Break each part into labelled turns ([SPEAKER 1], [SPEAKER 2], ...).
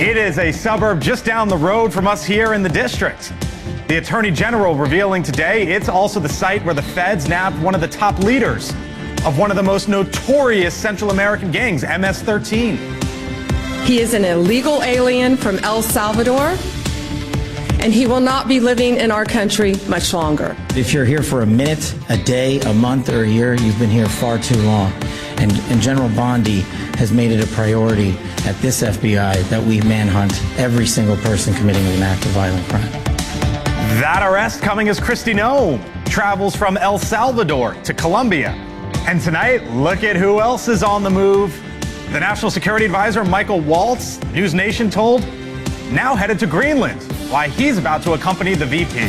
[SPEAKER 1] It is a suburb just down the road from us here in the district. The Attorney General revealing today it's also the site where the feds nabbed one of the top leaders of one of the most notorious Central American gangs, MS-13.
[SPEAKER 2] He is an illegal alien from El Salvador, and he will not be living in our country much longer.
[SPEAKER 3] If you're here for a minute, a day, a month, or a year, you've been here far too long. And General Bondi has made it a priority at this FBI that we manhunt every single person committing an act of violent crime.
[SPEAKER 1] That arrest coming as Kristi Noem travels from El Salvador to Colombia. And tonight, look at who else is on the move. The National Security Advisor, Michael Waltz, NewsNation told, now headed to Greenland, why he's about to accompany the VP.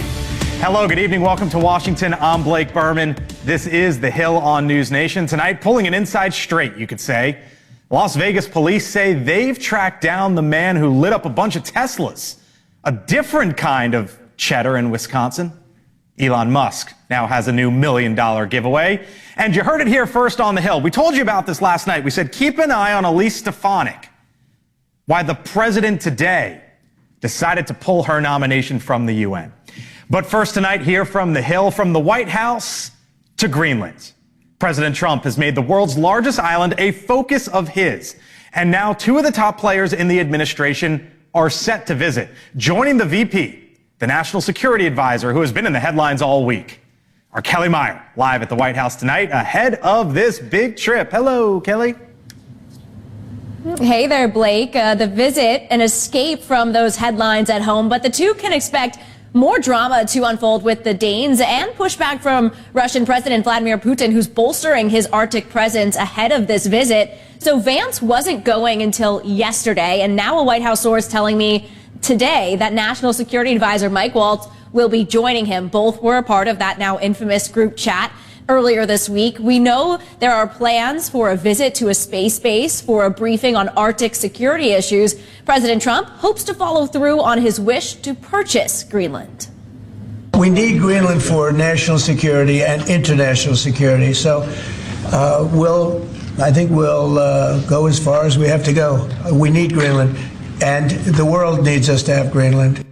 [SPEAKER 1] Hello, good evening. Welcome to Washington. I'm Blake Berman. This is The Hill on NewsNation. Tonight, pulling an inside straight, you could say. Las Vegas police say they've tracked down the man who lit up a bunch of Teslas. A different kind of cheddar in Wisconsin. Elon Musk now has a new $1 million giveaway. And you heard it here first on The Hill. We told you about this last night. We said, keep an eye on Elise Stefanik. Why the president today decided to pull her nomination from the UN. But first tonight, here from The Hill, from the White House to Greenland. President Trump has made the world's largest island a focus of his. And now two of the top players in the administration are set to visit. Joining the VP, the National Security Advisor, who has been in the headlines all week, are Kelly Meyer, live at the White House tonight, ahead of this big trip. Hello, Kelly.
[SPEAKER 4] Hey there, Blake. The visit, an escape from those headlines at home, but the two can expect more drama to unfold with the Danes and pushback from Russian President Vladimir Putin, who's bolstering his Arctic presence ahead of this visit. So Vance wasn't going until yesterday, and now a White House source telling me today that National Security Advisor Mike Waltz will be joining him. Both were a part of that now infamous group chat earlier this week. We know there are plans for a visit to a space base for a briefing on Arctic security issues. President Trump hopes to follow through on his wish to purchase Greenland.
[SPEAKER 5] We need Greenland for national security and international security. So I think we'll go as far as we have to go. We need Greenland, and the world needs us to have Greenland.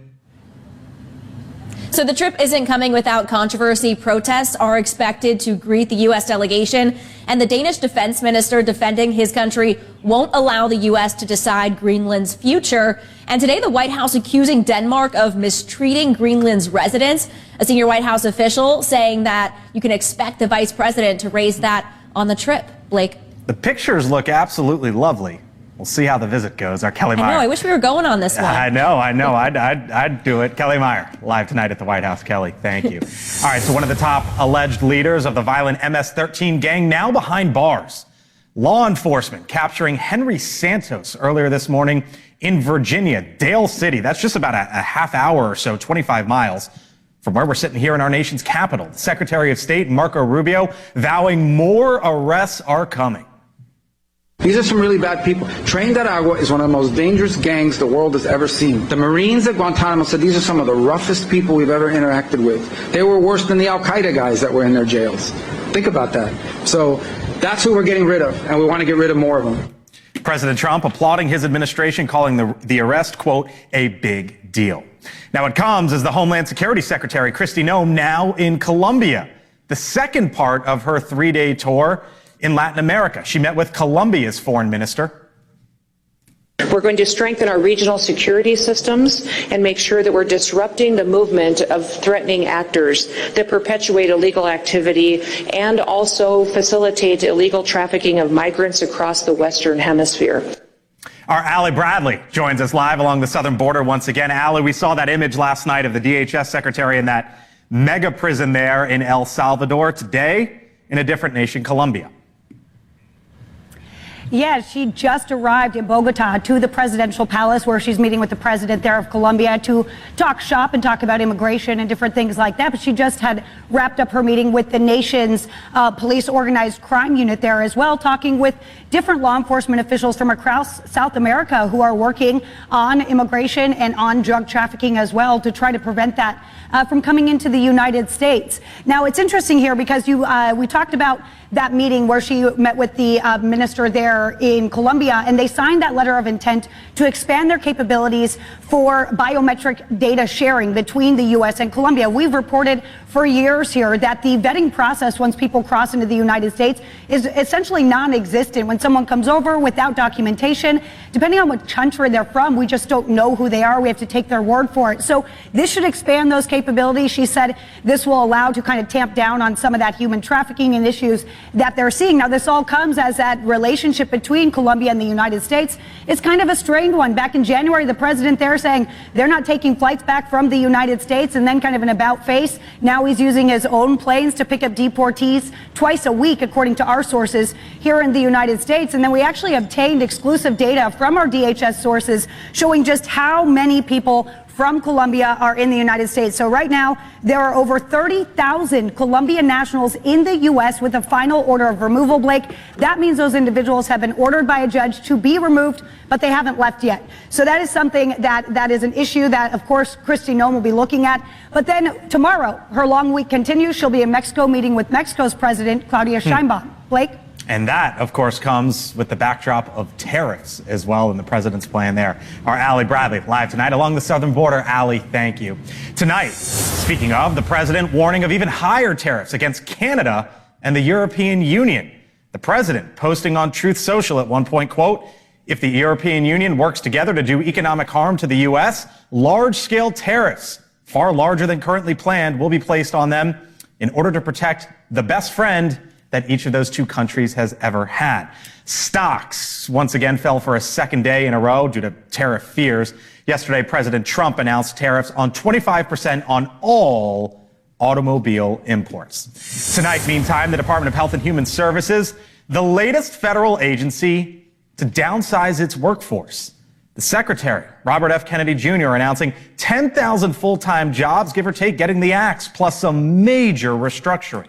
[SPEAKER 4] So the trip isn't coming without controversy. Protests are expected to greet the U.S. delegation, and the Danish defense minister defending his country won't allow the U.S. to decide Greenland's future. And today, the White House accusing Denmark of mistreating Greenland's residents. A senior White House official saying that you can expect the vice president to raise that on the trip. Blake.
[SPEAKER 1] The pictures look absolutely lovely. We'll see how the visit goes. Our Kelly Meyer.
[SPEAKER 4] I know. I wish we were going on this one.
[SPEAKER 1] I know. I'd do it. Kelly Meyer, live tonight at the White House. Kelly, thank you. All right, so one of the top alleged leaders of the violent MS-13 gang now behind bars. Law enforcement capturing Henry Santos earlier this morning in Virginia, Dale City. That's just about a half hour or so, 25 miles from where we're sitting here in our nation's capital. The Secretary of State, Marco Rubio, vowing more arrests are coming.
[SPEAKER 6] These are some really bad people. Tren de Aragua is one of the most dangerous gangs the world has ever seen. The Marines at Guantanamo said these are some of the roughest people we've ever interacted with. They were worse than the Al-Qaeda guys that were in their jails. Think about that. So that's who we're getting rid of, and we want to get rid of more of them.
[SPEAKER 1] President Trump applauding his administration, calling the arrest, quote, a big deal. Now it comes as the Homeland Security Secretary, Kristi Noem, now in Colombia, the second part of her three-day tour in Latin America. She met with Colombia's foreign minister.
[SPEAKER 7] We're going to strengthen our regional security systems and make sure that we're disrupting the movement of threatening actors that perpetuate illegal activity and also facilitate illegal trafficking of migrants across the Western Hemisphere.
[SPEAKER 1] Our Allie Bradley joins us live along the southern border once again. Allie, we saw that image last night of the DHS secretary in that mega prison there in El Salvador. Today, in a different nation, Colombia.
[SPEAKER 8] Yes, she just arrived in Bogota to the presidential palace where she's meeting with the president there of Colombia to talk shop and talk about immigration and different things like that. But she just had wrapped up her meeting with the nation's police organized crime unit there as well, talking with different law enforcement officials from across South America who are working on immigration and on drug trafficking as well to try to prevent that from coming into the United States. Now, it's interesting here because we talked about that meeting where she met with the minister there in Colombia, and they signed that letter of intent to expand their capabilities for biometric data sharing between the U.S. and Colombia. We've reported for years here that the vetting process once people cross into the United States is essentially non-existent. When someone comes over without documentation, depending on what country they're from, we just don't know who they are. We have to take their word for it. So this should expand those capabilities. She said this will allow to kind of tamp down on some of that human trafficking and issues that they're seeing. Now, this all comes as that relationship between Colombia and the United States is kind of a strained one. Back in January, the president there saying they're not taking flights back from the United States, and then kind of an about face. Now he's using his own planes to pick up deportees twice a week, according to our sources here in the United States. And then we actually obtained exclusive data from our DHS sources showing just how many people from Colombia are in the United States. So right now, there are over 30,000 Colombian nationals in the U.S. with a final order of removal, Blake. That means those individuals have been ordered by a judge to be removed, but they haven't left yet. So that is something that is an issue that, of course, Kristi Noem will be looking at. But then tomorrow, her long week continues. She'll be in Mexico meeting with Mexico's president, Claudia Sheinbaum. Blake?
[SPEAKER 1] And that, of course, comes with the backdrop of tariffs as well in the president's plan there. Our Allie Bradley live tonight along the southern border. Allie, thank you. Tonight, speaking of, the president warning of even higher tariffs against Canada and the European Union. The president posting on Truth Social at one point, quote, if the European Union works together to do economic harm to the U.S., large-scale tariffs, far larger than currently planned, will be placed on them in order to protect the best friend that each of those two countries has ever had. Stocks once again fell for a second day in a row due to tariff fears. Yesterday, President Trump announced tariffs on 25% on all automobile imports. Tonight, meantime, the Department of Health and Human Services, the latest federal agency to downsize its workforce. The Secretary, Robert F. Kennedy Jr., announcing 10,000 full-time jobs, give or take, getting the axe, plus some major restructuring.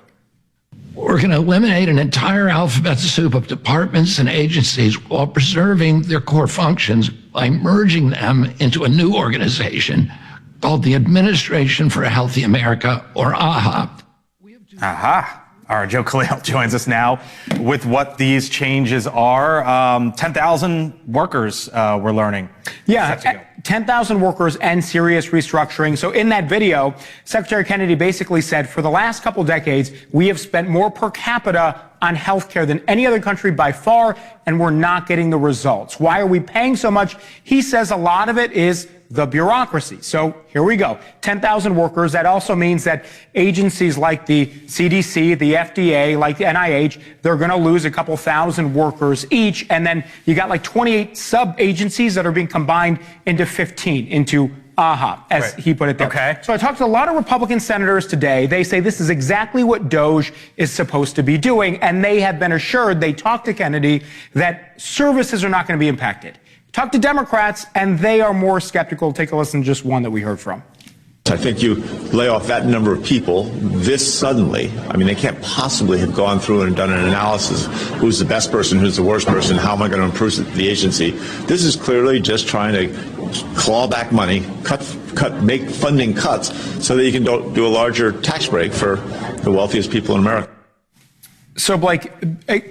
[SPEAKER 9] We're going to eliminate an entire alphabet soup of departments and agencies while preserving their core functions by merging them into a new organization called the Administration for a Healthy America, or AHA.
[SPEAKER 1] AHA. Our Joe Khalil joins us now with what these changes are. 10,000 workers, we're learning.
[SPEAKER 10] Yeah, 10,000 workers and serious restructuring. So in that video, Secretary Kennedy basically said, for the last couple decades, we have spent more per capita on healthcare than any other country by far, and we're not getting the results. Why are we paying so much? He says a lot of it is the bureaucracy. So here we go. 10,000 workers. That also means that agencies like the CDC, the FDA, like the NIH, they're going to lose a couple thousand workers each. And then you got like 28 sub-agencies that are being combined into 15, into AHA, as he put it there.
[SPEAKER 1] Okay.
[SPEAKER 10] So I talked to a lot of Republican senators today. They say this is exactly what DOGE is supposed to be doing. And they have been assured, they talked to Kennedy, that services are not going to be impacted. Talk to Democrats, and they are more skeptical. Take a listen to just one that we heard from.
[SPEAKER 11] I think you lay off that number of people this suddenly. I mean, they can't possibly have gone through and done an analysis. Who's the best person? Who's the worst person? How am I going to improve the agency? This is clearly just trying to claw back money, make funding cuts so that you can do a larger tax break for the wealthiest people in America.
[SPEAKER 10] So, Blake,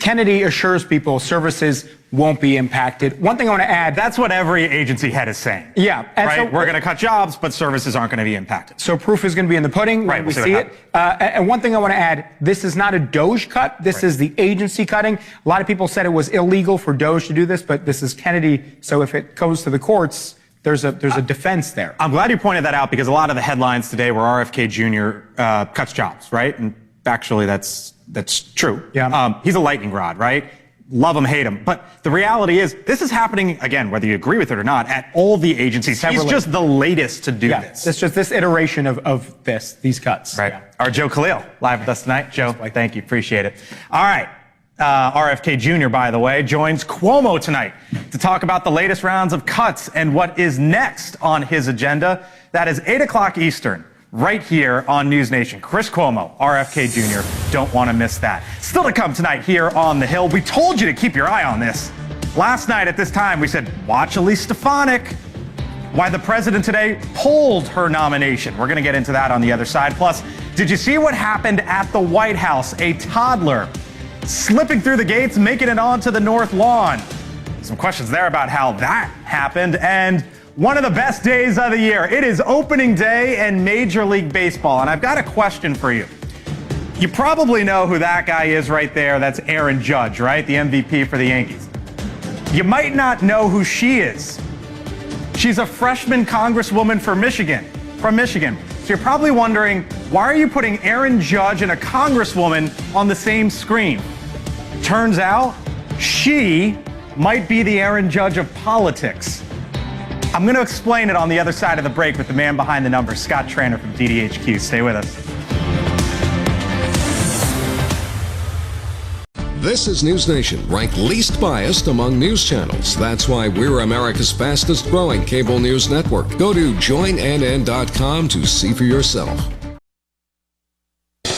[SPEAKER 10] Kennedy assures people services won't be impacted. One thing I want to add.
[SPEAKER 1] That's what every agency head is saying.
[SPEAKER 10] Yeah. And
[SPEAKER 1] right?
[SPEAKER 10] So,
[SPEAKER 1] we're going to cut jobs, but services aren't going to be impacted.
[SPEAKER 10] So proof is going to be in the pudding when we see it. And one thing I want to add, this is not a DOGE cut. This is the agency cutting. A lot of people said it was illegal for DOGE to do this, but this is Kennedy. So if it goes to the courts, there's a defense there.
[SPEAKER 1] I'm glad you pointed that out because a lot of the headlines today were RFK Jr. Cuts jobs, right? And actually, that's true.
[SPEAKER 10] Yeah.
[SPEAKER 1] He's a lightning rod, right? Love him, hate him. But the reality is, this is happening, again, whether you agree with it or not, at all the agencies. He's just the latest to do this.
[SPEAKER 10] It's just this iteration of these cuts.
[SPEAKER 1] Right. Our Joe Khalil, live with us tonight. Joe, thank you. Appreciate it. All right. RFK Jr., by the way, joins Cuomo tonight to talk about the latest rounds of cuts and what is next on his agenda. That is 8 o'clock Eastern. Right here on NewsNation. Chris Cuomo, RFK Jr. Don't want to miss that. Still to come tonight here on The Hill. We told you to keep your eye on this. Last night at this time, we said, watch Elise Stefanik. Why the president today pulled her nomination. We're going to get into that on the other side. Plus, did you see what happened at the White House? A toddler slipping through the gates, making it onto the North Lawn. Some questions there about how that happened. And one of the best days of the year. It is opening day in Major League Baseball. And I've got a question for you. You probably know who that guy is right there. That's Aaron Judge, right? The MVP for the Yankees. You might not know who she is. She's a freshman congresswoman from Michigan. So you're probably wondering, why are you putting Aaron Judge and a congresswoman on the same screen? Turns out, she might be the Aaron Judge of politics. I'm going to explain it on the other side of the break with the man behind the numbers, Scott Tranter from DDHQ. Stay with us.
[SPEAKER 12] This is NewsNation, ranked least biased among news channels. That's why we're America's fastest growing cable news network. Go to joinnn.com to see for yourself.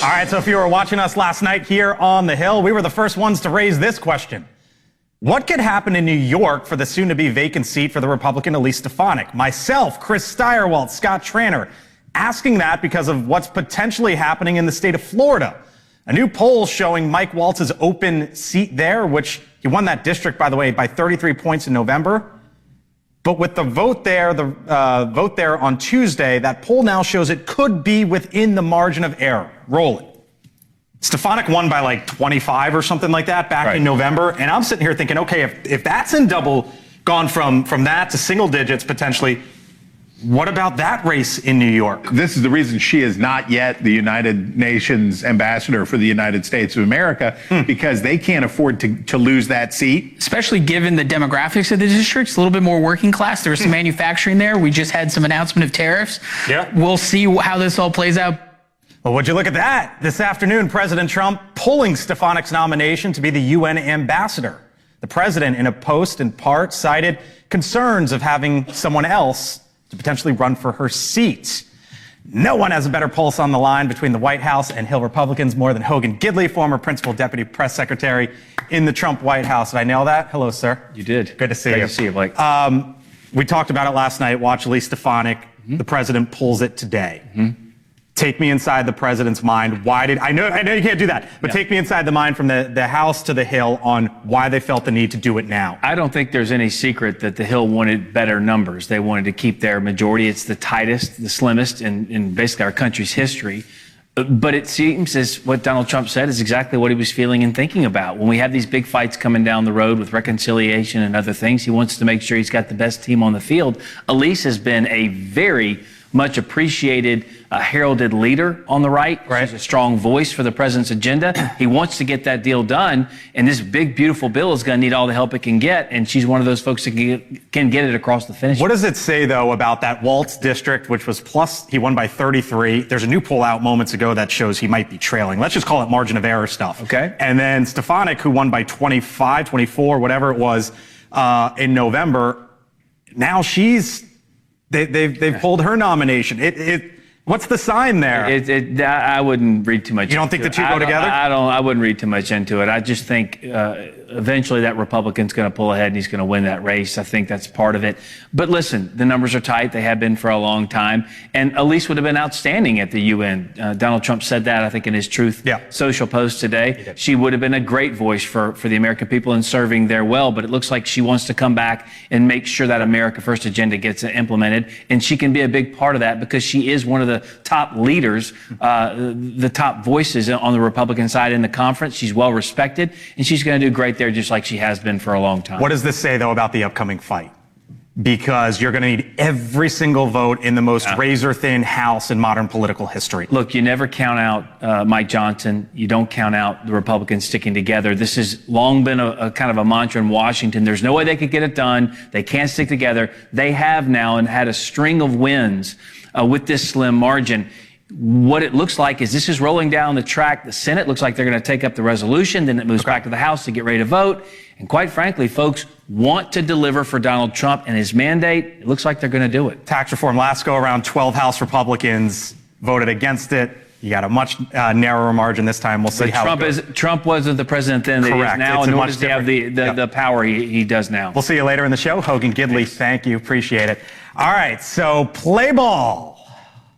[SPEAKER 1] All right, so if you were watching us last night here on the Hill, we were the first ones to raise this question. What could happen in New York for the soon-to-be vacant seat for the Republican Elise Stefanik? Myself, Chris Steyerwalt, Scott Tranter, asking that because of what's potentially happening in the state of Florida. A new poll showing Mike Waltz's open seat there, which he won that district, by the way, by 33 points in November. But with the vote there on Tuesday, that poll now shows it could be within the margin of error. Roll it. Stefanik won by like 25 or something like that back in November. And I'm sitting here thinking, okay, if that's in double, gone from that to single digits potentially, what about that race in New York?
[SPEAKER 13] This is the reason she is not yet the United Nations ambassador for the United States of America, because they can't afford to lose that seat.
[SPEAKER 14] Especially given the demographics of the districts, a little bit more working class. There was some manufacturing there. We just had some announcement of tariffs.
[SPEAKER 1] Yeah.
[SPEAKER 14] We'll see how this all plays out.
[SPEAKER 1] Well, would you look at that? This afternoon, President Trump pulling Stefanik's nomination to be the UN ambassador. The president, in a post, in part, cited concerns of having someone else to potentially run for her seat. No one has a better pulse on the line between the White House and Hill Republicans more than Hogan Gidley, former principal deputy press secretary in the Trump White House. Did I nail that? Hello, sir.
[SPEAKER 15] You did.
[SPEAKER 1] Good to see you.
[SPEAKER 15] Great to see you, Blake.
[SPEAKER 1] We talked about it last night. Watch Elise Stefanik. The president pulls it today. Take me inside the president's mind. Why did I know you can't do that, but take me inside the mind from the House to the Hill on why they felt the need to do it now.
[SPEAKER 15] I don't think there's any secret that the Hill wanted better numbers. They wanted to keep their majority. It's the tightest, the slimmest in basically our country's history. But it seems as what Donald Trump said is exactly what he was feeling and thinking about. When we have these big fights coming down the road with reconciliation and other things, he wants to make sure he's got the best team on the field. Elise has been a very much appreciated, heralded leader on the right. She's a strong voice for the president's agenda. He wants to get that deal done, and this big, beautiful bill is going to need all the help it can get, and she's one of those folks that can get it across the finish.
[SPEAKER 1] What does it say, though, about that Waltz district, which was plus, he won by 33. There's a new poll out moments ago that shows he might be trailing. Let's just call it margin of error stuff.
[SPEAKER 15] Okay.
[SPEAKER 1] And then Stefanik, who won by 25, 24, whatever it was, in November, now they've pulled her nomination. What's the sign there?
[SPEAKER 15] I wouldn't read too much.
[SPEAKER 1] You don't think the two go together?
[SPEAKER 15] I wouldn't read too much into it. I just think eventually that Republican's going to pull ahead and he's going to win that race. I think that's part of it. But listen, the numbers are tight. They have been for a long time. And Elise would have been outstanding at the UN. Donald Trump said that, I think, in his Truth Social post today. She would have been a great voice for the American people in serving there well. But it looks like she wants to come back and make sure that America First agenda gets implemented. And she can be a big part of that because she is one of the top leaders, the top voices on the Republican side in the conference. She's well respected, and she's going to do great there just like she has been for a long time.
[SPEAKER 1] What does this say, though, about the upcoming fight? Because you're going to need every single vote in the most razor-thin House in modern political history.
[SPEAKER 15] Look, you never count out Mike Johnson. You don't count out the Republicans sticking together. This has long been a kind of a mantra in Washington. There's no way they could get it done. They can't stick together. They have now and had a string of wins with this slim margin. What it looks like is this is rolling down the track. The Senate looks like they're going to take up the resolution. Then it moves back to the House to get ready to vote. And quite frankly, folks want to deliver for Donald Trump and his mandate. It looks like they're going to do it.
[SPEAKER 1] Tax reform last go around, 12 House Republicans voted against it. You got a much narrower margin this time. We'll see how it goes.
[SPEAKER 15] Trump wasn't the president then that he is now, nor does he have the power he does now.
[SPEAKER 1] We'll see you later in the show. Hogan Gidley, thank you. Appreciate it. All right, so play ball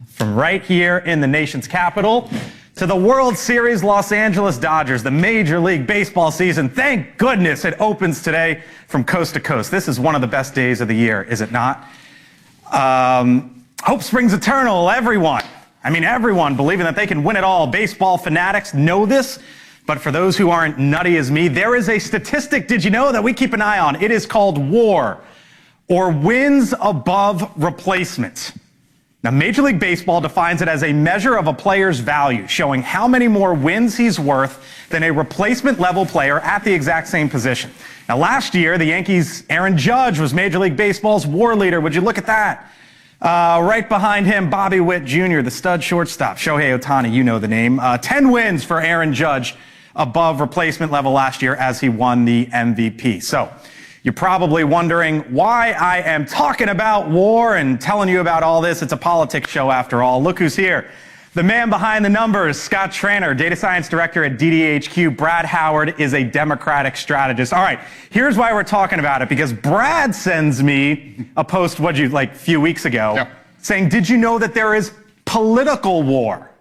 [SPEAKER 1] from right here in the nation's capital to the World Series Los Angeles Dodgers, the Major League Baseball season. Thank goodness it opens today from coast to coast. This is one of the best days of the year, is it not? Hope springs eternal, everyone. I mean, everyone believing that they can win it all. Baseball fanatics know this, but for those who aren't nutty as me, there is a statistic, did you know, that we keep an eye on. It is called WAR, or wins above replacement. Now, Major League Baseball defines it as a measure of a player's value, showing how many more wins he's worth than a replacement level player at the exact same position. Now, last year, the Yankees' Aaron Judge was Major League Baseball's WAR leader. Would you look at that? Right behind him, Bobby Witt Jr., the stud shortstop. Shohei Ohtani, you know the name. 10 wins for Aaron Judge above replacement level last year as he won the MVP. So, you're probably wondering why I am talking about war and telling you about all this. It's a politics show after all. Look who's here. The man behind the numbers, Scott Traynor, data science director at DDHQ. Brad Howard is a Democratic strategist. All right, here's why we're talking about it, because Brad sends me a post, a few weeks ago, saying, did you know that there is political war?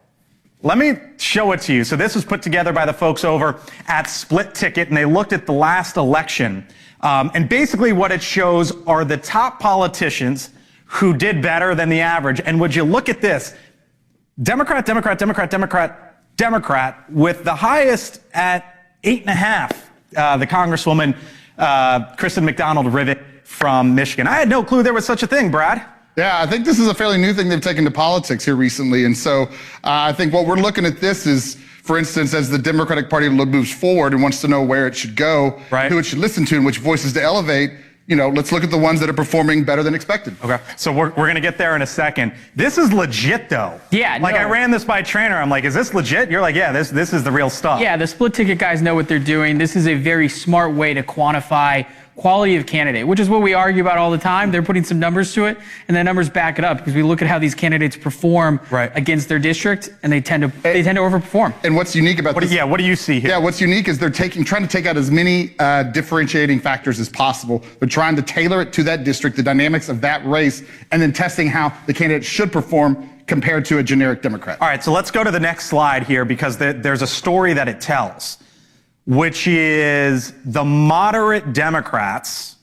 [SPEAKER 1] Let me show it to you. So this was put together by the folks over at Split Ticket, and they looked at the last election. And basically what it shows are the top politicians who did better than the average. And would you look at this? Democrat, Democrat, Democrat, Democrat, Democrat, with the highest at 8.5, the Congresswoman Kristen McDonald-Rivet from Michigan. I had no clue there was such a thing, Brad.
[SPEAKER 16] Yeah, I think this is a fairly new thing they've taken to politics here recently. And so I think what we're looking at this is, for instance, as the Democratic Party moves forward and wants to know where it should go, who it should listen to, and which voices to elevate, let's look at the ones that are performing better than expected. Okay,
[SPEAKER 1] so we're going to get there in a second. This is legit, though.
[SPEAKER 14] Yeah,
[SPEAKER 1] I ran this by Traynor. I'm like, is this legit? You're like, yeah, this is the real stuff.
[SPEAKER 14] Yeah, the Split Ticket guys know what they're doing. This is a very smart way to quantify quality of candidate, which is what we argue about all the time. They're putting some numbers to it, and the numbers back it up, because we look at how these candidates perform against their district, and they tend to overperform.
[SPEAKER 16] And what's unique about this?
[SPEAKER 1] Yeah, what do you see here?
[SPEAKER 16] Yeah, what's unique is they're trying to take out as many differentiating factors as possible. They're trying to tailor it to that district, the dynamics of that race, and then testing how the candidate should perform compared to a generic Democrat.
[SPEAKER 1] All right, so let's go to the next slide here, because there's a story that it tells, which is the moderate Democrats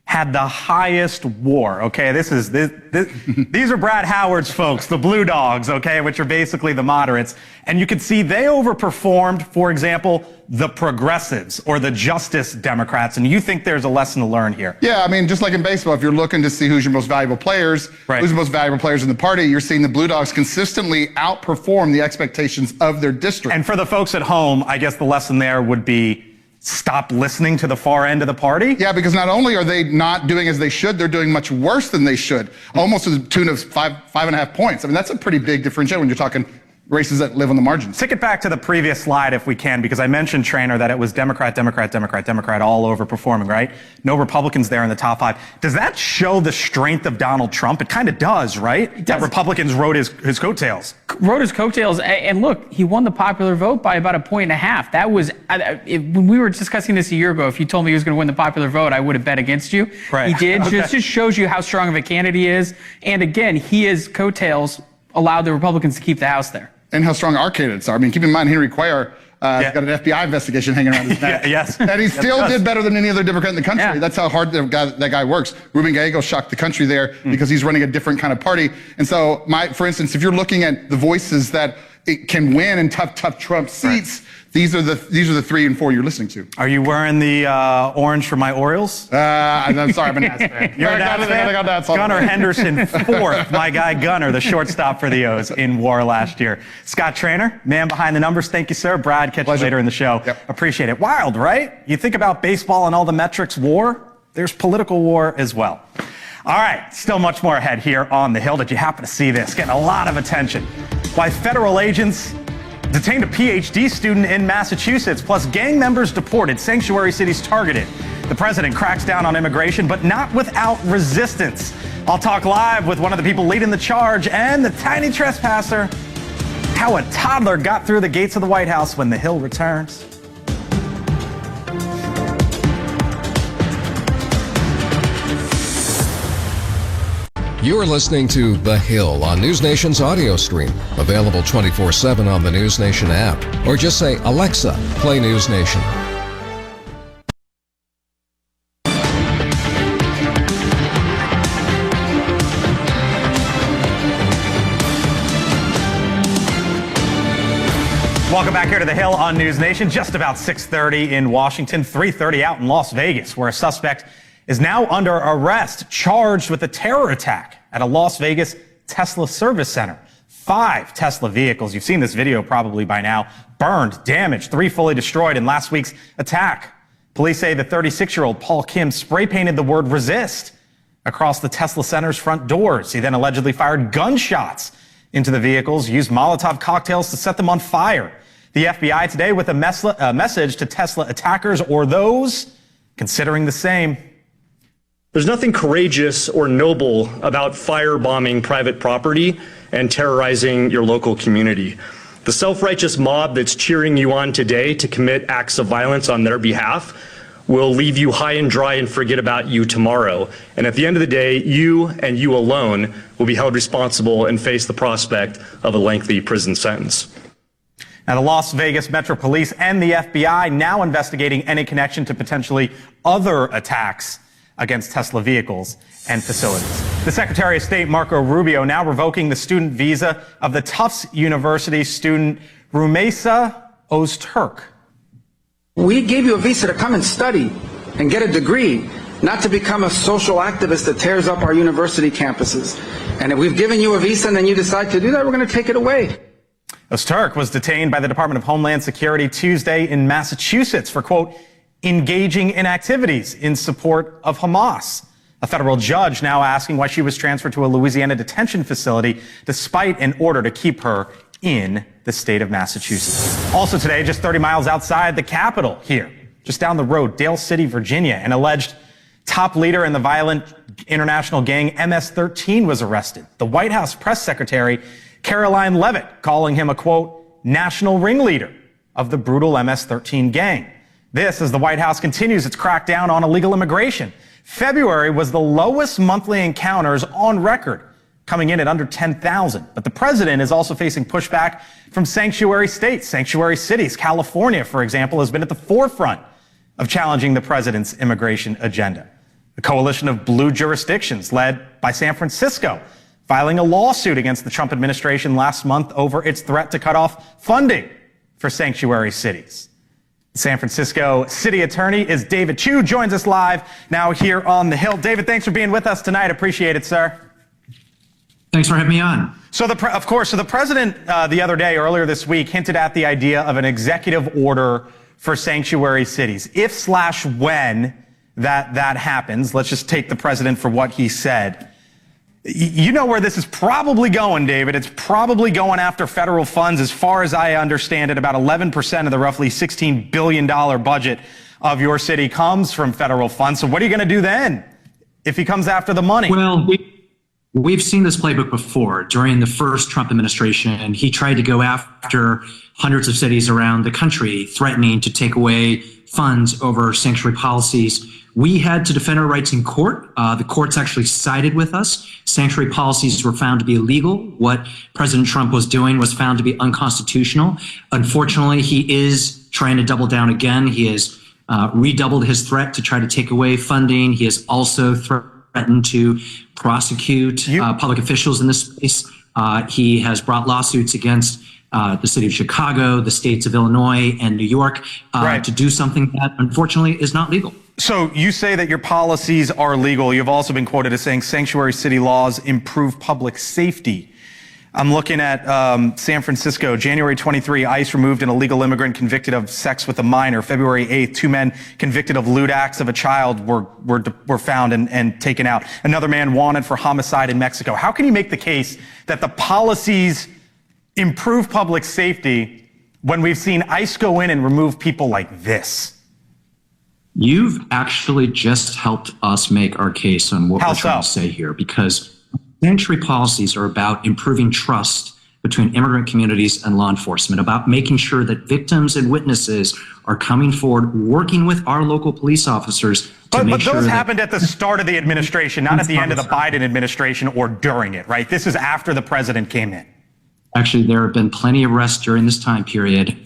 [SPEAKER 1] had the highest WAR. Okay, these are Brad Howard's folks, the Blue Dogs, okay, which are basically the moderates. And you can see they overperformed, for example, the progressives or the Justice Democrats. And you think there's a lesson to learn here?
[SPEAKER 16] Yeah, I mean, just like in baseball, if you're looking to see who's your most valuable players, who's the most valuable players in the party, you're seeing the Blue Dogs consistently outperform the expectations of their district.
[SPEAKER 1] And for the folks at home, I guess the lesson there would be stop listening to the far end of the party?
[SPEAKER 16] Yeah, because not only are they not doing as they should, they're doing much worse than they should, almost to the tune of 5.5 points. I mean, that's a pretty big differential when you're talking races that live on the margins.
[SPEAKER 1] Take it back to the previous slide if we can, because I mentioned, Traynor, that it was Democrat, Democrat, Democrat, Democrat, all overperforming, right? No Republicans there in the top 5. Does that show the strength of Donald Trump? It kind of does, right? It does. That Republicans rode his coattails.
[SPEAKER 14] Rode his coattails, and look, he won the popular vote by about 1.5 points. That was, when we were discussing this a year ago, if you told me he was going to win the popular vote, I would have bet against you.
[SPEAKER 1] Right.
[SPEAKER 14] He did. Okay. It just shows you how strong of a candidate he is. And again, his coattails allowed the Republicans to keep the House there.
[SPEAKER 16] And how strong our candidates are. I mean, keep in mind, Henry Cuellar has got an FBI investigation hanging around his neck.
[SPEAKER 1] Yes.
[SPEAKER 16] And he still did better than any other Democrat in the country. Yeah. That's how hard that guy works. Ruben Gallego shocked the country there because he's running a different kind of party. And so, for instance, if you're looking at the voices that it can win in tough Trump seats, these are the 3 and 4 you're listening to.
[SPEAKER 1] Are you wearing the orange for my Orioles?
[SPEAKER 16] I'm sorry, I'm a Nats fan.
[SPEAKER 1] You're a Nats fan? Gunnar Henderson, 4th. My guy Gunnar, the shortstop for the O's in WAR last year. Scott Traynor, man behind the numbers. Thank you, sir. Brad, catch you later in the show. Yep. Appreciate it. Wild, right? You think about baseball and all the metrics, WAR. There's political war as well. All right, still much more ahead here on The Hill. Did you happen to see this? Getting a lot of attention. Why federal agents detained a PhD student in Massachusetts, plus gang members deported, sanctuary cities targeted. The president cracks down on immigration, but not without resistance. I'll talk live with one of the people leading the charge and the tiny trespasser, how a toddler got through the gates of the White House when The Hill returns.
[SPEAKER 12] You're listening to The Hill on NewsNation's audio stream. Available 24/7 on the NewsNation app. Or just say, Alexa, play NewsNation.
[SPEAKER 1] Welcome back here to The Hill on NewsNation. Just about 6:30 in Washington, 3:30 out in Las Vegas, where a suspect is now under arrest, charged with a terror attack at a Las Vegas Tesla service center. 5 Tesla vehicles, you've seen this video probably by now, burned, damaged, 3 fully destroyed in last week's attack. Police say the 36-year-old Paul Kim spray painted the word resist across the Tesla center's front doors. He then allegedly fired gunshots into the vehicles, used Molotov cocktails to set them on fire. The FBI today with a message to Tesla attackers or those considering the same.
[SPEAKER 17] There's nothing courageous or noble about firebombing private property and terrorizing your local community. The self-righteous mob that's cheering you on today to commit acts of violence on their behalf will leave you high and dry and forget about you tomorrow. And at the end of the day, you and you alone will be held responsible and face the prospect of a lengthy prison sentence.
[SPEAKER 1] Now, the Las Vegas Metro Police and the FBI now investigating any connection to potentially other attacks against Tesla vehicles and facilities. The Secretary of State, Marco Rubio, now revoking the student visa of the Tufts University student Rumeysa Öztürk.
[SPEAKER 6] We gave you a visa to come and study and get a degree, not to become a social activist that tears up our university campuses. And if we've given you a visa and then you decide to do that, we're going to take it away.
[SPEAKER 1] Öztürk was detained by the Department of Homeland Security Tuesday in Massachusetts for, quote, engaging in activities in support of Hamas. A federal judge now asking why she was transferred to a Louisiana detention facility despite an order to keep her in the state of Massachusetts. Also today, just 30 miles outside the Capitol here, just down the road, Dale City, Virginia, an alleged top leader in the violent international gang MS-13 was arrested. The White House press secretary, Caroline Leavitt, calling him a, quote, national ringleader of the brutal MS-13 gang. This as the White House continues its crackdown on illegal immigration. February was the lowest monthly encounters on record, coming in at under 10,000. But the president is also facing pushback from sanctuary states, sanctuary cities. California, for example, has been at the forefront of challenging the president's immigration agenda. A coalition of blue jurisdictions led by San Francisco filing a lawsuit against the Trump administration last month over its threat to cut off funding for sanctuary cities. San Francisco City Attorney is David Chu, joins us live now here on The Hill. David, thanks for being with us tonight. Appreciate it, sir.
[SPEAKER 18] Thanks for having me on.
[SPEAKER 1] So the president the other day, earlier this week, hinted at the idea of an executive order for sanctuary cities. If/when that happens, let's just take the president for what he said. You know where this is probably going, David. It's probably going after federal funds. As far as I understand it, about 11% of the roughly $16 billion budget of your city comes from federal funds. So what are you going to do then if he comes after the money?
[SPEAKER 18] Well, we've seen this playbook before. During the first Trump administration, he tried to go after hundreds of cities around the country, threatening to take away funds over sanctuary policies. We had to defend our rights in court. The courts actually sided with us. Sanctuary policies were found to be illegal. What President Trump was doing was found to be unconstitutional. Unfortunately, he is trying to double down again. He has redoubled his threat to try to take away funding. He has also threatened to prosecute public officials in this space. He has brought lawsuits against the city of Chicago, the states of Illinois and New York, to do something that unfortunately is not legal.
[SPEAKER 1] So you say that your policies are legal. You've also been quoted as saying sanctuary city laws improve public safety. I'm looking at San Francisco, January 23, ICE removed an illegal immigrant convicted of sex with a minor. February 8th, 2 men convicted of lewd acts of a child were found and taken out. Another man wanted for homicide in Mexico. How can you make the case that the policies improve public safety when we've seen ICE go in and remove people like this?
[SPEAKER 18] You've actually just helped us make our case on what we're trying to say here, because sanctuary policies are about improving trust between immigrant communities and law enforcement, about making sure that victims and witnesses are coming forward, working with our local police officers
[SPEAKER 1] But those happened at the start of the administration, not at the end of the Biden administration or during it, right? This is after the president came in.
[SPEAKER 18] Actually, there have been plenty of arrests during this time period.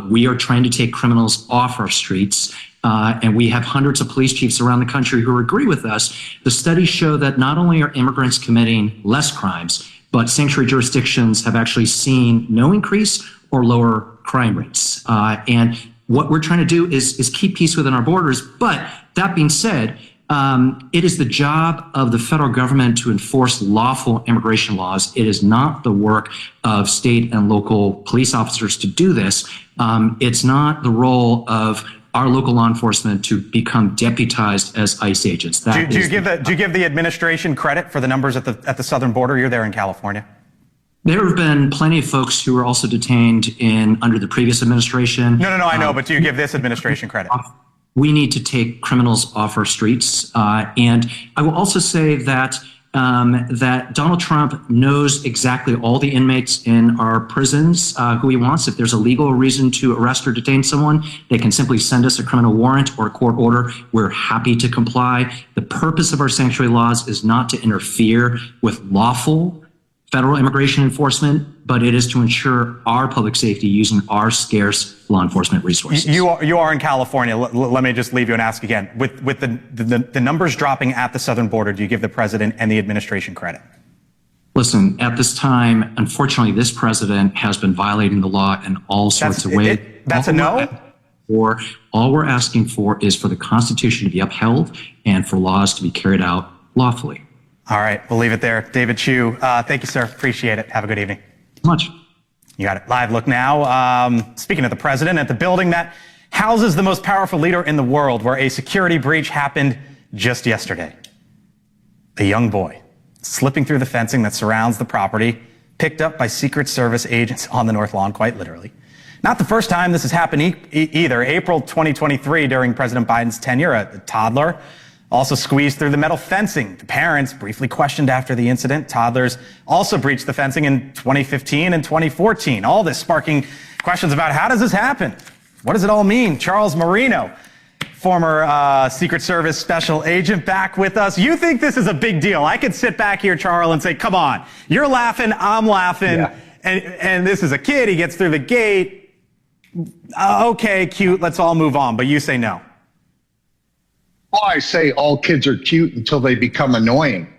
[SPEAKER 18] We are trying to take criminals off our streets. And we have hundreds of police chiefs around the country who agree with us. The studies show that not only are immigrants committing less crimes, but sanctuary jurisdictions have actually seen no increase or lower crime rates. And what we're trying to do is keep peace within our borders. But that being said, it is the job of the federal government to enforce lawful immigration laws. It is not the work of state and local police officers to do this. It's not the role of our local law enforcement to become deputized as ICE agents.
[SPEAKER 1] Do you give the administration credit for the numbers at the southern border? You're there in California.
[SPEAKER 18] There have been plenty of folks who were also detained under the previous administration.
[SPEAKER 1] No, I know, but do you give this administration credit?
[SPEAKER 18] We need to take criminals off our streets. And I will also say that that Donald Trump knows exactly all the inmates in our prisons who he wants. If there's a legal reason to arrest or detain someone, they can simply send us a criminal warrant or a court order. We're happy to comply. The purpose of our sanctuary laws is not to interfere with lawful federal immigration enforcement, but it is to ensure our public safety using our scarce law enforcement resources.
[SPEAKER 1] You are in California. Let me just leave you and ask again. With the numbers dropping at the southern border, do you give the president and the administration credit?
[SPEAKER 18] Listen, at this time, unfortunately, this president has been violating the law in all sorts of ways.
[SPEAKER 1] That's a no?
[SPEAKER 18] All we're asking for is for the Constitution to be upheld and for laws to be carried out lawfully.
[SPEAKER 1] All right, we'll leave it there. David Chu, thank you, sir. Appreciate it. Have a good evening.
[SPEAKER 18] Much.
[SPEAKER 1] You got it. Live look now. Speaking of the president, at the building that houses the most powerful leader in the world, where a security breach happened just yesterday. A young boy slipping through the fencing that surrounds the property, picked up by Secret Service agents on the North Lawn, quite literally. Not the first time this has happened either. April 2023, during President Biden's tenure, a toddler also squeezed through the metal fencing. The parents briefly questioned after the incident. Toddlers also breached the fencing in 2015 and 2014. All this sparking questions about how does this happen? What does it all mean? Charles Marino, former Secret Service special agent, back with us. You think this is a big deal? I could sit back here, Charles, and say, come on, you're laughing, I'm laughing, yeah. and this is a kid, he gets through the gate. Okay, cute, let's all move on, but you say no.
[SPEAKER 19] Well, I say all kids are cute until they become annoying,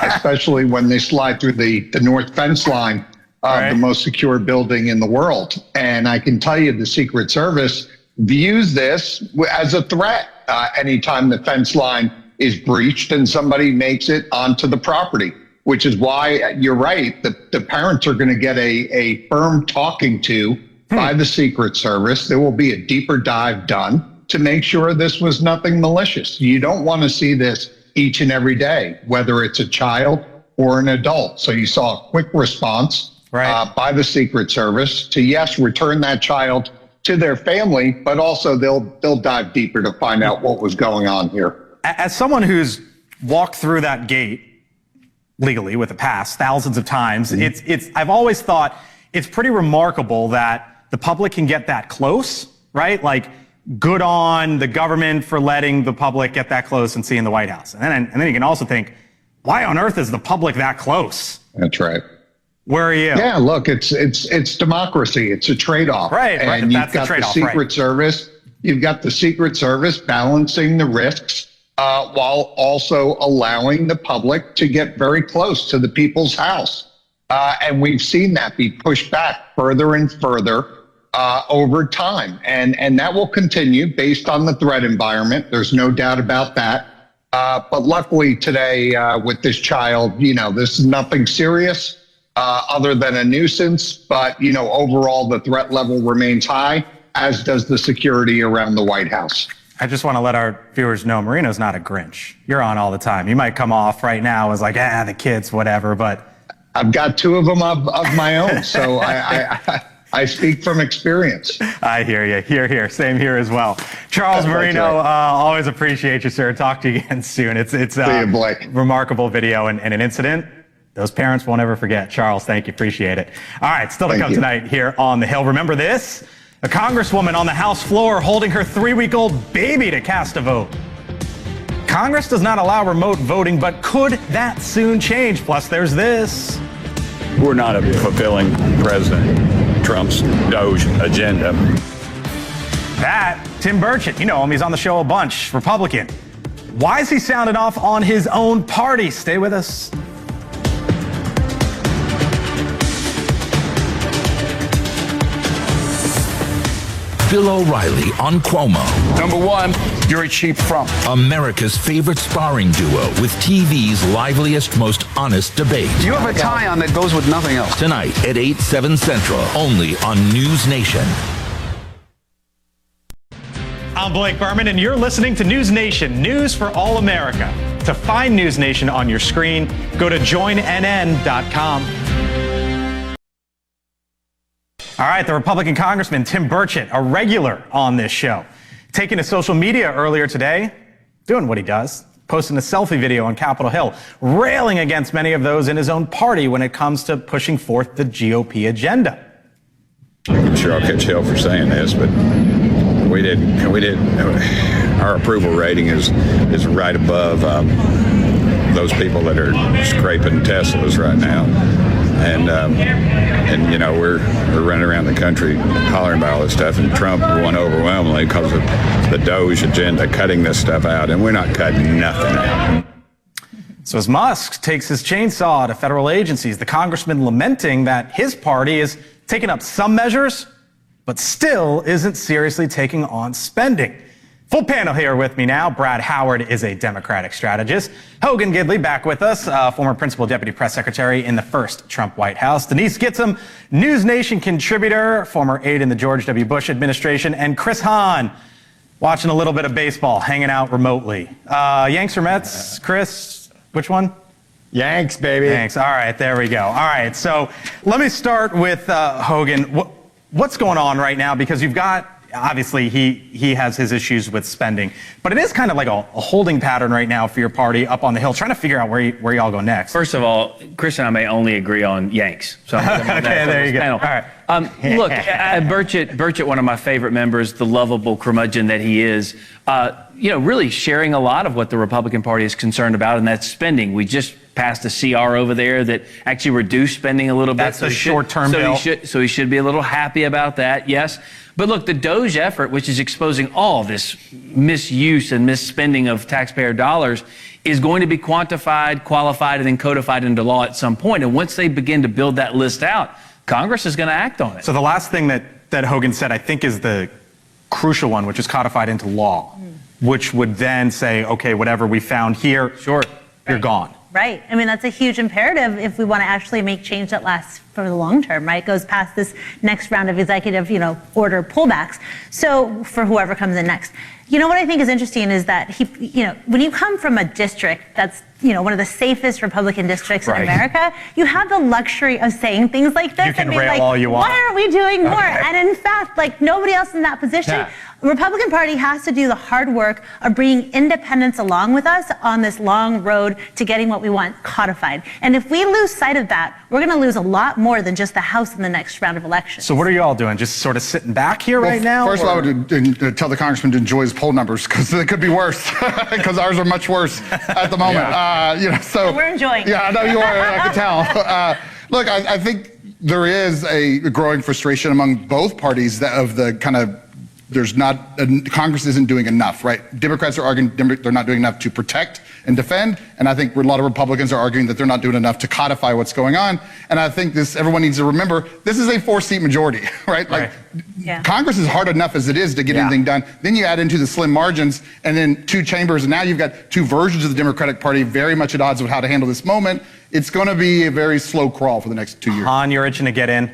[SPEAKER 19] especially when they slide through the north fence line of the most secure building in the world. And I can tell you the Secret Service views this as a threat anytime the fence line is breached and somebody makes it onto the property, which is why you're right. The parents are going to get a firm talking to by the Secret Service. There will be a deeper dive done to make sure this was nothing malicious. You don't want to see this each and every day, whether it's a child or an adult. So you saw a quick response by the Secret Service to, yes, return that child to their family, but also they'll dive deeper to find out what was going on here.
[SPEAKER 1] As someone who's walked through that gate legally with a pass thousands of times, I've always thought it's pretty remarkable that the public can get that close, right? Like, good on the government for letting the public get that close and see in the White House. And then you can also think, why on earth is the public that close?
[SPEAKER 19] That's right.
[SPEAKER 1] Where are you?
[SPEAKER 19] Yeah, look, it's democracy. It's a trade-off.
[SPEAKER 1] Right.
[SPEAKER 19] And you've got the Secret Service. You've got the Secret Service balancing the risks while also allowing the public to get very close to the people's house. And we've seen that be pushed back further and further over time. And that will continue based on the threat environment. There's no doubt about that. But luckily today with this child, this is nothing serious other than a nuisance. But, overall, the threat level remains high, as does the security around the White House.
[SPEAKER 1] I just want to let our viewers know Marino's not a Grinch. You're on all the time. You might come off right now as like, the kids, whatever, but
[SPEAKER 19] I've got two of them of my own. So I speak from experience.
[SPEAKER 1] I hear you. Here. Same here as well. Charles Marino, always appreciate you, sir. Talk to you again soon. It's
[SPEAKER 19] See you, Blake.
[SPEAKER 1] Remarkable video and an incident those parents won't ever forget. Charles, thank you. Appreciate it. All right, still to come tonight here on The Hill. Remember this? A congresswoman on the House floor holding her 3-week-old baby to cast a vote. Congress does not allow remote voting, but could that soon change? Plus, there's this.
[SPEAKER 20] We're not fulfilling President Trump's Doge agenda.
[SPEAKER 1] That, Tim Burchett, you know him, he's on the show a bunch, Republican. Why is he sounding off on his own party? Stay with us.
[SPEAKER 21] Bill O'Reilly on Cuomo.
[SPEAKER 20] Number one, you're a cheap front.
[SPEAKER 21] America's favorite sparring duo with TV's liveliest, most honest debate.
[SPEAKER 20] You have a tie on that goes with nothing else.
[SPEAKER 21] Tonight at 8, 7 Central, only on NewsNation.
[SPEAKER 1] I'm Blake Berman, and you're listening to NewsNation, news for all America. To find NewsNation on your screen, go to joinnn.com. All right, the Republican Congressman Tim Burchett, a regular on this show, taking to social media earlier today, doing what he does, posting a selfie video on Capitol Hill, railing against many of those in his own party when it comes to pushing forth the GOP agenda.
[SPEAKER 20] I'm sure I'll catch hell for saying this, but we didn't. Our approval rating is right above those people that are scraping Teslas right now. And you know, we're running around the country hollering about all this stuff, and Trump won overwhelmingly because of the Doge agenda, cutting this stuff out, and we're not cutting nothing out.
[SPEAKER 1] So as Musk takes his chainsaw to federal agencies, the congressman lamenting that his party is taking up some measures, but still isn't seriously taking on spending. Full panel here with me now. Brad Howard is a Democratic strategist. Hogan Gidley back with us, former principal deputy press secretary in the first Trump White House. Denise Gitsham, NewsNation contributor, former aide in the George W. Bush administration. And Chris Hahn, watching a little bit of baseball, hanging out remotely. Yanks or Mets? Chris, which one?
[SPEAKER 22] Yanks, baby.
[SPEAKER 1] Yanks. All right, there we go. All right, so let me start with Hogan. What's going on right now? Because you've got, obviously, he has his issues with spending, but it is kind of like a holding pattern right now for your party up on the Hill, trying to figure out where y'all go next.
[SPEAKER 15] First of all, Chris and I may only agree on Yanks. So
[SPEAKER 1] okay, there you go.
[SPEAKER 15] Panel.
[SPEAKER 1] All right.
[SPEAKER 15] Look, Burchett, one of my favorite members, the lovable curmudgeon that he is, really sharing a lot of what the Republican Party is concerned about, and that's spending. We just passed a CR over there that actually reduced spending a little bit.
[SPEAKER 1] That's a short-term bill.
[SPEAKER 15] So he should be a little happy about that, yes. But look, the Doge effort, which is exposing all this misuse and misspending of taxpayer dollars, is going to be quantified, qualified, and then codified into law at some point. And once they begin to build that list out, Congress is going to act on it.
[SPEAKER 1] So the last thing that Hogan said, I think, is the crucial one, which is codified into law, which would then say, okay, whatever we found here, sure, you're gone.
[SPEAKER 23] Right. I mean, that's a huge imperative if we want to actually make change that lasts for the long term, right? It goes past this next round of executive, order pullbacks. So for whoever comes in next. What I think is interesting is that when you come from a district that's, one of the safest Republican districts in America, you have the luxury of saying things like this.
[SPEAKER 1] You can rail all you want.
[SPEAKER 23] Why aren't we doing more? Okay. And in fact, nobody else in that position, the Republican Party has to do the hard work of bringing independents along with us on this long road to getting what we want codified. And if we lose sight of that, we're going to lose a lot more than just the House in the next round of elections.
[SPEAKER 1] So what are you all doing? Just sort of sitting back here right now?
[SPEAKER 16] First of all, I would tell the congressman to enjoy his poll numbers, because they could be worse, because ours are much worse at the moment.
[SPEAKER 23] So we're enjoying it.
[SPEAKER 16] Yeah, I know you are. I can tell. Look, I think there is a growing frustration among both parties of the kind of Congress isn't doing enough, right? Democrats are arguing they're not doing enough to protect and defend, and I think a lot of Republicans are arguing that they're not doing enough to codify what's going on. And I think everyone needs to remember, this is a 4-seat majority, right? Congress is hard enough as it is to get anything done. Then you add into the slim margins, and then 2 chambers, and now you've got 2 versions of the Democratic Party very much at odds with how to handle this moment. It's going to be a very slow crawl for the next 2 years.
[SPEAKER 1] Han, you're itching to get in.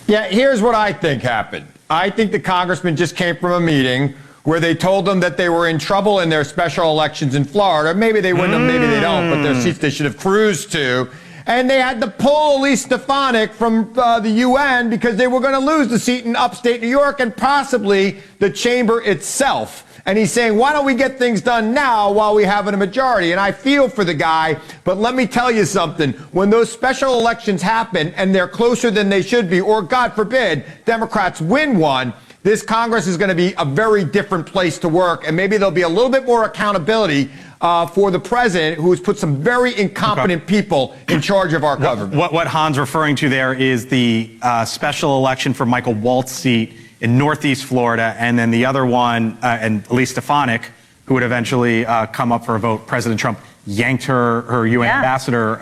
[SPEAKER 22] Yeah, here's what I think happened. I think the congressman just came from a meeting where they told them that they were in trouble in their special elections in Florida. Maybe they wouldn't have, maybe they don't, but their seats they should have cruised to. And they had to pull Elise Stefanik from the UN because they were going to lose the seat in upstate New York and possibly the chamber itself. And he's saying, why don't we get things done now while we have a majority? And I feel for the guy, but let me tell you something. When those special elections happen and they're closer than they should be, or God forbid, Democrats win one, this Congress is going to be a very different place to work, and maybe there'll be a little bit more accountability for the president, who has put some very incompetent people in charge of our government.
[SPEAKER 1] What Han's referring to there is the special election for Michael Waltz's seat in Northeast Florida, and then the other one, and Elise Stefanik, who would eventually come up for a vote. President Trump yanked her UN ambassador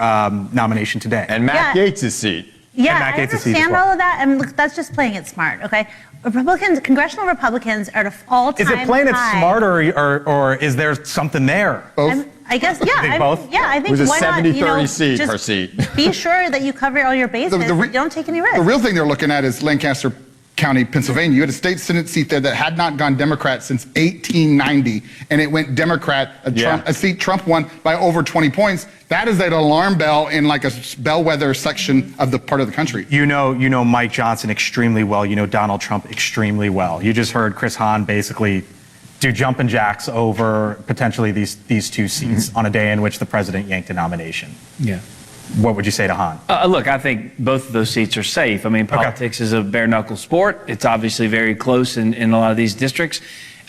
[SPEAKER 1] nomination today.
[SPEAKER 22] And Matt Gaetz' seat.
[SPEAKER 23] Yeah, I understand all of that, and look, that's just playing it smart, okay? Congressional Republicans are at an all-time high.
[SPEAKER 1] Is it playing it smart, or is there something there?
[SPEAKER 22] Both.
[SPEAKER 23] I guess, yeah.
[SPEAKER 22] Think both?
[SPEAKER 23] Yeah, I think
[SPEAKER 22] it was a
[SPEAKER 23] why
[SPEAKER 22] 70-30
[SPEAKER 23] not,
[SPEAKER 22] seat,
[SPEAKER 23] just
[SPEAKER 22] her seat.
[SPEAKER 23] Be sure that you cover all your bases. You don't take any risks.
[SPEAKER 16] The real thing they're looking at is Lancaster County, Pennsylvania. You had a state Senate seat there that had not gone Democrat since 1890, and it went Democrat. A seat Trump won by over 20 points. That is an alarm bell in like a bellwether section of the part of the country.
[SPEAKER 1] You know Mike Johnson extremely well. You know Donald Trump extremely well. You just heard Chris Hahn basically do jumping jacks over potentially these two seats on a day in which the president yanked a nomination.
[SPEAKER 15] Yeah.
[SPEAKER 1] What would you say to Hahn?
[SPEAKER 15] Look, I think both of those seats are safe. I mean, politics is a bare-knuckle sport. It's obviously very close in a lot of these districts.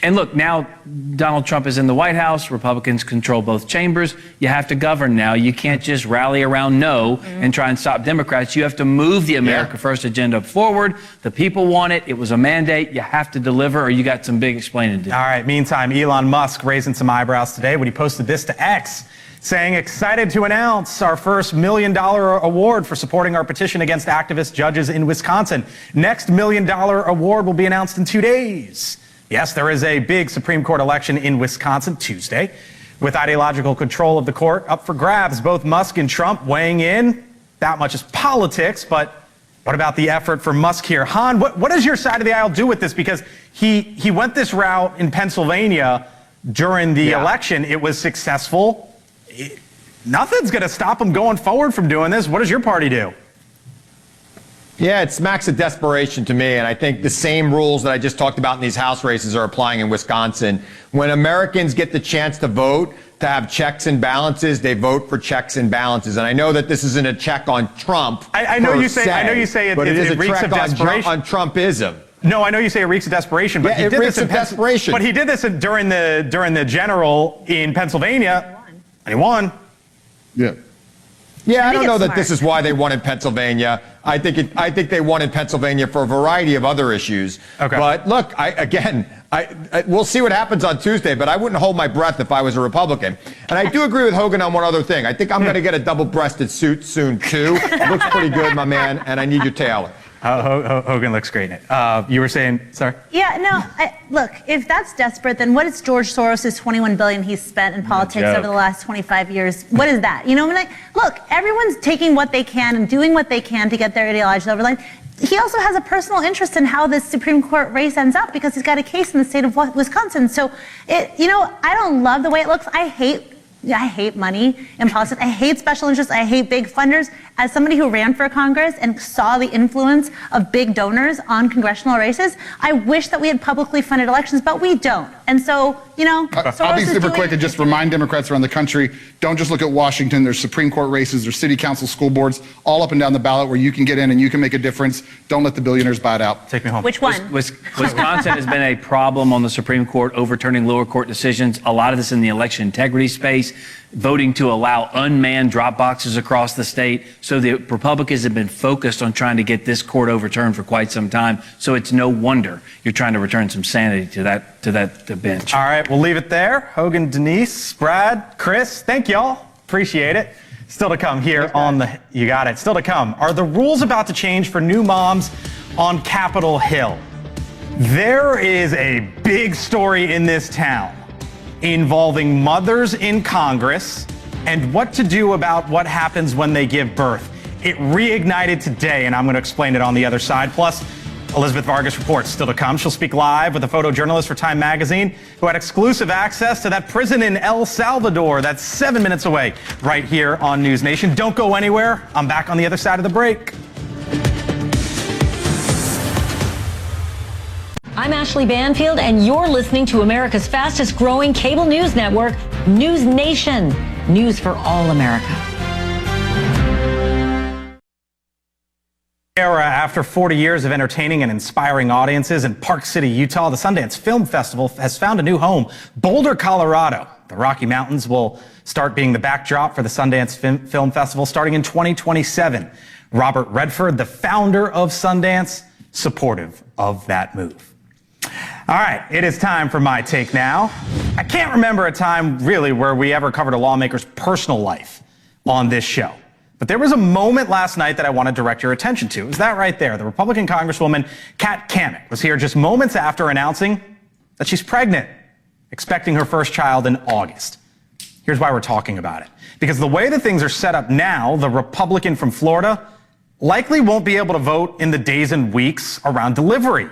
[SPEAKER 15] And look, now Donald Trump is in the White House. Republicans control both chambers. You have to govern now. You can't just rally around no and try and stop Democrats. You have to move the America First agenda forward. The people want it. It was a mandate. You have to deliver, or you got some big explaining to do.
[SPEAKER 1] All right, meantime, Elon Musk raising some eyebrows today when he posted this to X, saying, excited to announce our first $1 million award for supporting our petition against activist judges in Wisconsin. Next $1 million award will be announced in 2 days. Yes, there is a big Supreme Court election in Wisconsin Tuesday, with ideological control of the court up for grabs. Both Musk and Trump weighing in. That much is politics, but what about the effort for Musk here? Hahn, what does your side of the aisle do with this? Because he went this route in Pennsylvania during the election. It was successful. Nothing's going to stop him going forward from doing this. What does your party do?
[SPEAKER 22] Yeah, it smacks of desperation to me, and I think the same rules that I just talked about in these House races are applying in Wisconsin. When Americans get the chance to vote, to have checks and balances, they vote for checks and balances. And I know that this isn't a check on Trump.
[SPEAKER 1] I know you say
[SPEAKER 22] but it is a
[SPEAKER 1] reeks
[SPEAKER 22] check
[SPEAKER 1] of desperation
[SPEAKER 22] on Trumpism.
[SPEAKER 1] No, I know you say it reeks of desperation, but
[SPEAKER 22] it reeks of desperation.
[SPEAKER 1] But he did this during the general in Pennsylvania, and he won.
[SPEAKER 22] Yeah, I don't know that this is why they won in Pennsylvania. I think they won in Pennsylvania for a variety of other issues. Okay. But look, we'll see what happens on Tuesday, but I wouldn't hold my breath if I was a Republican. And I do agree with Hogan on one other thing. I think I'm going to get a double-breasted suit soon, too. It looks pretty good, my man, and I need your tailor.
[SPEAKER 1] Hogan looks great in it. You were saying, sorry?
[SPEAKER 23] Yeah, no, look, if that's desperate, then what is George Soros' $21 billion he's spent in politics over the last 25 years? What is that? You know, look, everyone's taking what they can and doing what they can to get their ideology over the line. He also has a personal interest in how this Supreme Court race ends up because he's got a case in the state of Wisconsin. So, I don't love the way it looks. I hate money in politics. I hate special interests. I hate big funders. As somebody who ran for Congress and saw the influence of big donors on congressional races, I wish that we had publicly funded elections, but we don't. And so,
[SPEAKER 16] I'll be super quick and just remind Democrats around the country, don't just look at Washington. There's Supreme Court races, there's city council, school boards, all up and down the ballot where you can get in and you can make a difference. Don't let the billionaires buy it out.
[SPEAKER 1] Take me home.
[SPEAKER 23] Which one?
[SPEAKER 15] Wisconsin has been a problem on the Supreme Court, overturning lower court decisions. A lot of this in the election integrity space, voting to allow unmanned drop boxes across the state. So the Republicans have been focused on trying to get this court overturned for quite some time. So it's no wonder you're trying to return some sanity to that bench.
[SPEAKER 1] All right, we'll leave it there. Hogan, Denise, Brad, Chris, thank y'all. Appreciate it. Still to come here you got it. Still to come. Are the rules about to change for new moms on Capitol Hill? There is a big story in this town involving mothers in Congress and what to do about what happens when they give birth. It reignited today, and I'm going to explain it on the other side. Plus, Elizabeth Vargas reports still to come. She'll speak live with a photojournalist for Time Magazine who had exclusive access to that prison in El Salvador that's 7 minutes away right here on NewsNation. Don't go anywhere. I'm back on the other side of the break.
[SPEAKER 2] I'm Ashley Banfield, and you're listening to America's fastest growing cable news network, NewsNation. News for all America.
[SPEAKER 1] After 40 years of entertaining and inspiring audiences in Park City, Utah, the Sundance Film Festival has found a new home, Boulder, Colorado. The Rocky Mountains will start being the backdrop for the Sundance Film Festival starting in 2027. Robert Redford, the founder of Sundance, supportive of that move. All right, it is time for my take now. I can't remember a time really where we ever covered a lawmaker's personal life on this show. But there was a moment last night that I want to direct your attention to. It was that right there. The Republican Congresswoman Kat Cammack was here just moments after announcing that she's pregnant, expecting her first child in August. Here's why we're talking about it. Because the way that things are set up now, the Republican from Florida likely won't be able to vote in the days and weeks around delivery.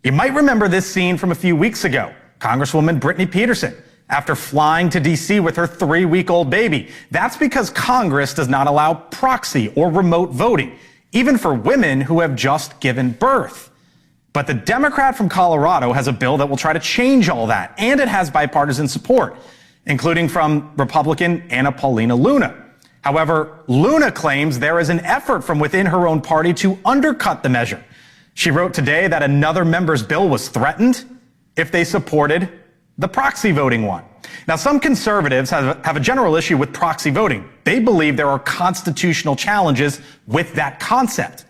[SPEAKER 1] You might remember this scene from a few weeks ago. Congresswoman Brittany Peterson, after flying to D.C. with her 3-week-old baby. That's because Congress does not allow proxy or remote voting, even for women who have just given birth. But the Democrat from Colorado has a bill that will try to change all that, and it has bipartisan support, including from Republican Anna Paulina Luna. However, Luna claims there is an effort from within her own party to undercut the measure. She wrote today that another member's bill was threatened if they supported the proxy voting one. Now, some conservatives have a general issue with proxy voting. They believe there are constitutional challenges with that concept.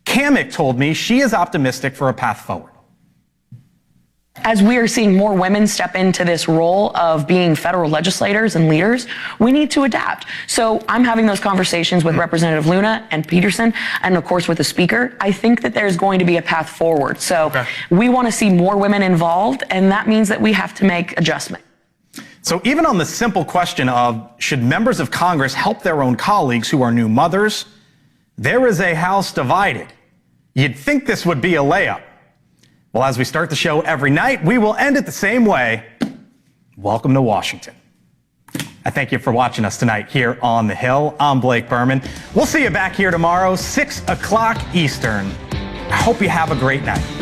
[SPEAKER 1] Cammack told me she is optimistic for a path forward.
[SPEAKER 3] As we are seeing more women step into this role of being federal legislators and leaders, we need to adapt. So I'm having those conversations with Representative Luna and Peterson, and of course with the Speaker. I think that there's going to be a path forward. So we want to see more women involved, and that means that we have to make adjustments.
[SPEAKER 1] So even on the simple question of should members of Congress help their own colleagues who are new mothers, there is a House divided. You'd think this would be a layup. Well, as we start the show every night, we will end it the same way. Welcome to Washington. I thank you for watching us tonight here on The Hill. I'm Blake Berman. We'll see you back here tomorrow, 6 o'clock Eastern. I hope you have a great night.